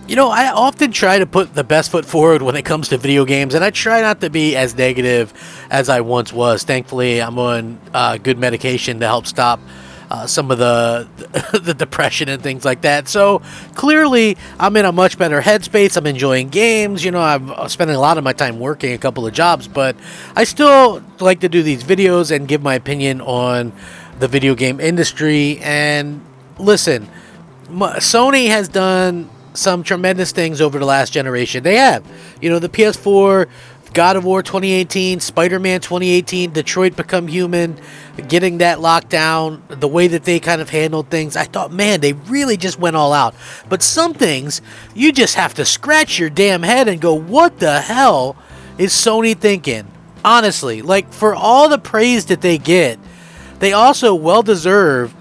You know, I often try to put the best foot forward when it comes to video games, and I try not to be as negative as I once was. Thankfully, I'm on good medication to help stop some of the the depression and things like that. So clearly, I'm in a much better headspace. I'm enjoying games. You know, I'm spending a lot of my time working a couple of jobs, but I still like to do these videos and give my opinion on the video game industry. And listen, Sony has done some tremendous things over the last generation. They have. You know, the PS4, God of War 2018, Spider-Man 2018, Detroit Become Human, getting that locked down, the way that they kind of handled things. I thought, man, they really just went all out. But some things, you just have to scratch your damn head and go, what the hell is Sony thinking? Honestly, like, for all the praise that they get, they also well deserve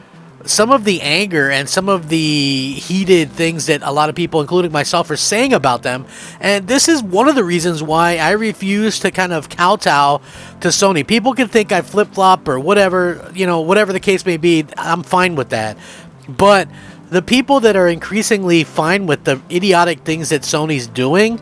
some of the anger and some of the heated things that a lot of people, including myself, are saying about them. And this is one of the reasons why I refuse to kind of kowtow to Sony. People can think I flip-flop or whatever, you know, whatever the case may be. I'm fine with that. But the people that are increasingly fine with the idiotic things that Sony's doing,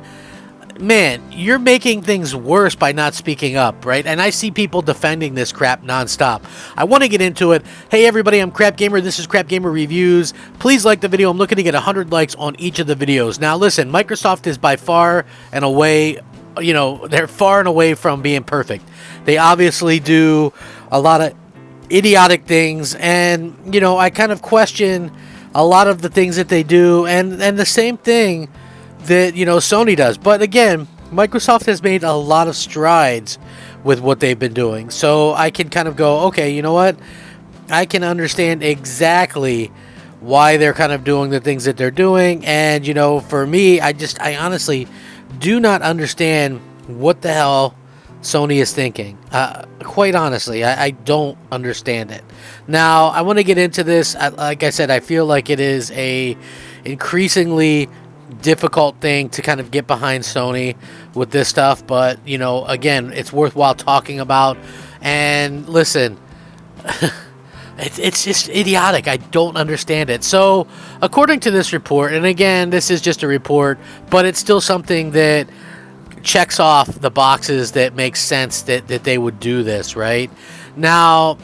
man, you're making things worse by not speaking up, right? And I see people defending this crap nonstop. I want to get into it. Hey, everybody, I'm Crap Gamer. This is Crap Gamer Reviews. Please like the video. I'm looking to get 100 likes on each of the videos. Now, listen, Microsoft is by far and away, you know, they're far and away from being perfect. They obviously do a lot of idiotic things, and, you know, I kind of question a lot of the things that they do, and the same thing that, you know, Sony does. But again, Microsoft has made a lot of strides with what they've been doing. So I can kind of go, okay, you know what? I can understand exactly why they're kind of doing the things that they're doing. And, you know, for me, I honestly do not understand what the hell Sony is thinking. Quite honestly, I don't understand it. Now, I want to get into this. Like I said, I feel like it is a increasingly difficult thing to kind of get behind Sony with this stuff, but, you know, again, it's worthwhile talking about. And listen, it's just idiotic. I don't understand it. So according to this report, and again, this is just a report, but it's still something that checks off the boxes that makes sense that they would do this, right? Now,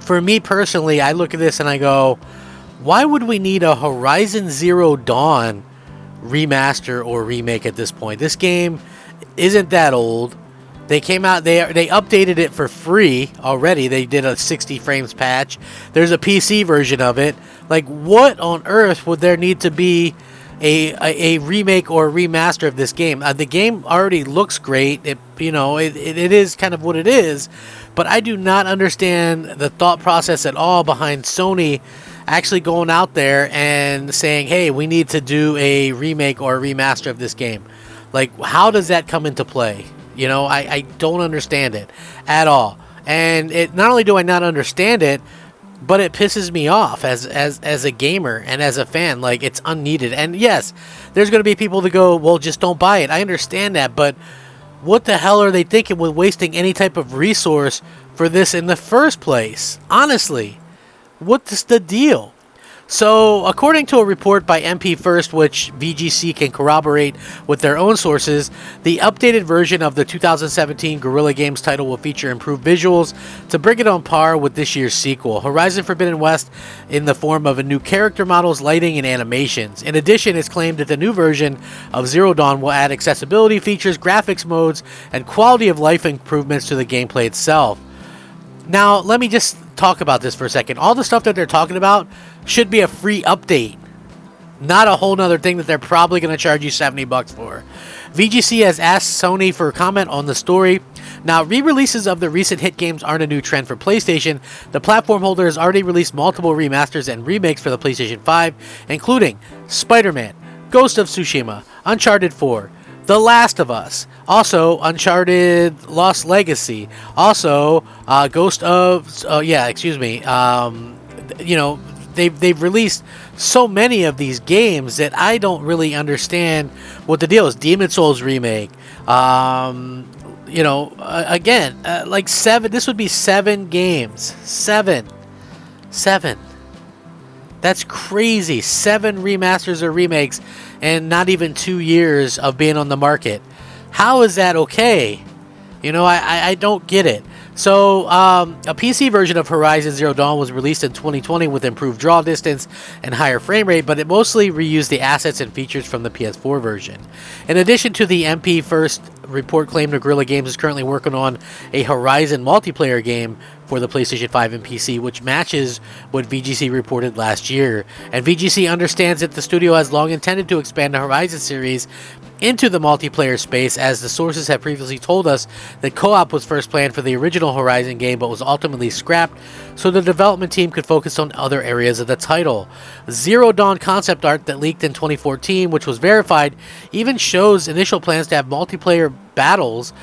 for me personally, I look at this and I go, why would we need a Horizon Zero Dawn remaster or remake at this point? This game isn't that old. They came out, they updated it for free already. They did a 60 frames patch. There's a PC version of it. Like, what on earth would there need to be a remake or remaster of this game? The game already looks great. It is kind of what it is, but I do not understand the thought process at all behind Sony actually going out there and saying, hey, we need to do a remake or a remaster of this game. Like, how does that come into play? You know, I don't understand it at all. And it, not only do I not understand it, but it pisses me off as a gamer and as a fan. Like, it's unneeded. And yes, there's going to be people that go, well, just don't buy it. I understand that, but what the hell are they thinking with wasting any type of resource for this in the first place? Honestly, what's the deal? So, according to a report by MP First, which VGC can corroborate with their own sources, the updated version of the 2017 Guerrilla Games title will feature improved visuals to bring it on par with this year's sequel, Horizon Forbidden West, in the form of a new character models, lighting, and animations. In addition, it's claimed that the new version of Zero Dawn will add accessibility features, graphics modes, and quality of life improvements to the gameplay itself. Now, let me just talk about this for a second. All the stuff that they're talking about should be a free update, not a whole nother thing that they're probably going to charge you $70 for. VGC has asked Sony for comment on the story. Now, re-releases of the recent hit games aren't a new trend for PlayStation. The platform holder has already released multiple remasters and remakes for the PlayStation 5, including Spider-Man, Ghost of Tsushima, Uncharted 4, The Last of Us, also Uncharted Lost Legacy, also they've released so many of these games that I don't really understand what the deal is. Demon Souls remake, like 7. This would be 7 games. Seven. That's crazy. 7 remasters or remakes and not even 2 years of being on the market. How is that okay? You know, I don't get it. So, a PC version of Horizon Zero Dawn was released in 2020 with improved draw distance and higher frame rate, but it mostly reused the assets and features from the PS4 version. In addition to the MP first report claimed Guerrilla Games is currently working on a Horizon multiplayer game for the PlayStation 5 and PC, which matches what VGC reported last year. And VGC understands that the studio has long intended to expand the Horizon series into the multiplayer space, as the sources have previously told us that co-op was first planned for the original Horizon game but was ultimately scrapped so the development team could focus on other areas of the title. Zero Dawn concept art that leaked in 2014, which was verified, even shows initial plans to have multiplayer battles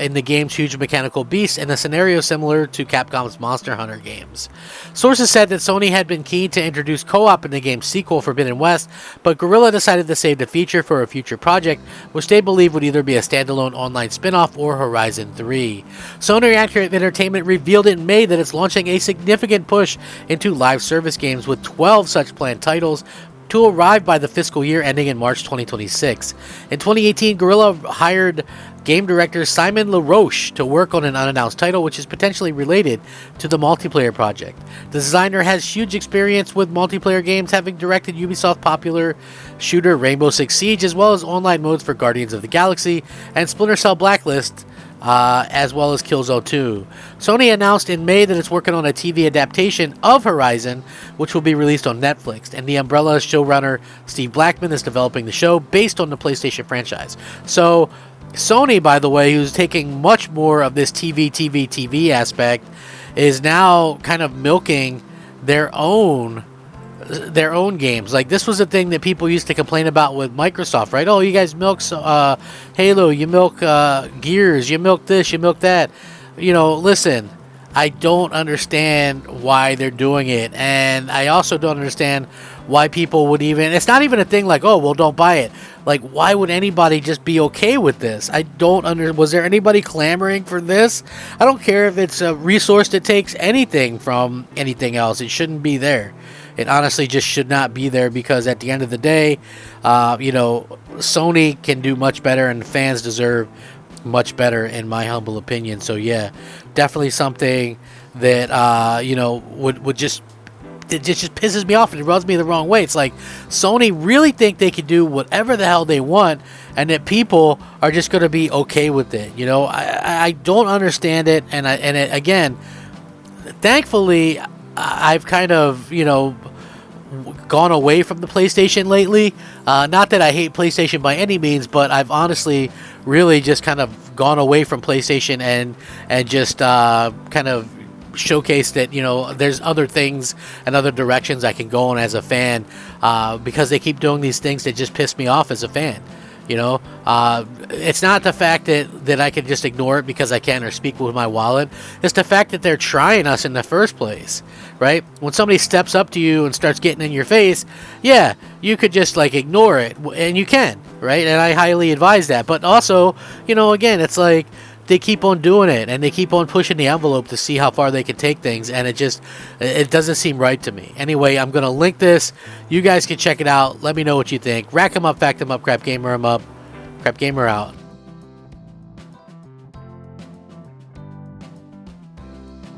in the game's huge mechanical beasts in a scenario similar to Capcom's Monster Hunter games. Sources said that Sony had been keen to introduce co-op in the game's sequel, Forbidden West, but Guerrilla decided to save the feature for a future project, which they believe would either be a standalone online spin-off or Horizon 3. Sony Interactive Entertainment revealed in May that it's launching a significant push into live service games with 12 such planned titles to arrive by the fiscal year ending in March 2026. In 2018, Guerrilla hired game director Simon LaRoche to work on an unannounced title which is potentially related to the multiplayer project. The designer has huge experience with multiplayer games, having directed Ubisoft's popular shooter Rainbow Six Siege, as well as online modes for Guardians of the Galaxy and Splinter Cell Blacklist, as well as Killzone 2. Sony announced in May that it's working on a TV adaptation of Horizon, which will be released on Netflix, and the Umbrella showrunner Steve Blackman is developing the show based on the PlayStation franchise. So, Sony, by the way, who's taking much more of this TV aspect, is now kind of milking their own games. Like, this was a thing that people used to complain about with Microsoft, right? Oh, you guys milk Halo, you milk Gears, you milk this, you milk that. You know, listen, I don't understand why they're doing it, and I also don't understand why people would even, it's not even a thing like, oh, well, don't buy it. Like, why would anybody just be okay with this? I don't was there anybody clamoring for this? I don't care if it's a resource that takes anything from anything else. It shouldn't be there. It honestly just should not be there, because at the end of the day, you know, Sony can do much better and fans deserve much better, in my humble opinion. So yeah, definitely something that, you know, would just, it just pisses me off and it rubs me the wrong way. It's like Sony really think they can do whatever the hell they want and that people are just going to be okay with it. You know, I don't understand it. And again, thankfully, I've kind of, you know, gone away from the PlayStation lately. Not that I hate PlayStation by any means, but I've honestly really just kind of gone away from PlayStation and just kind of showcase that, you know, there's other things and other directions I can go in as a fan, because they keep doing these things that just piss me off as a fan. You know, it's not the fact that I can just ignore it because I can't or speak with my wallet. It's the fact that they're trying us in the first place, right? When somebody steps up to you and starts getting in your face, yeah, you could just like ignore it, and you can, right? And I highly advise that. But also, you know, again, it's like they keep on doing it and they keep on pushing the envelope to see how far they can take things, and it doesn't seem right to me. Anyway, I'm gonna link this. You guys can check it out. Let me know what you think. Rack 'em up, fact 'em up, crap gamer 'em up, crap gamer out.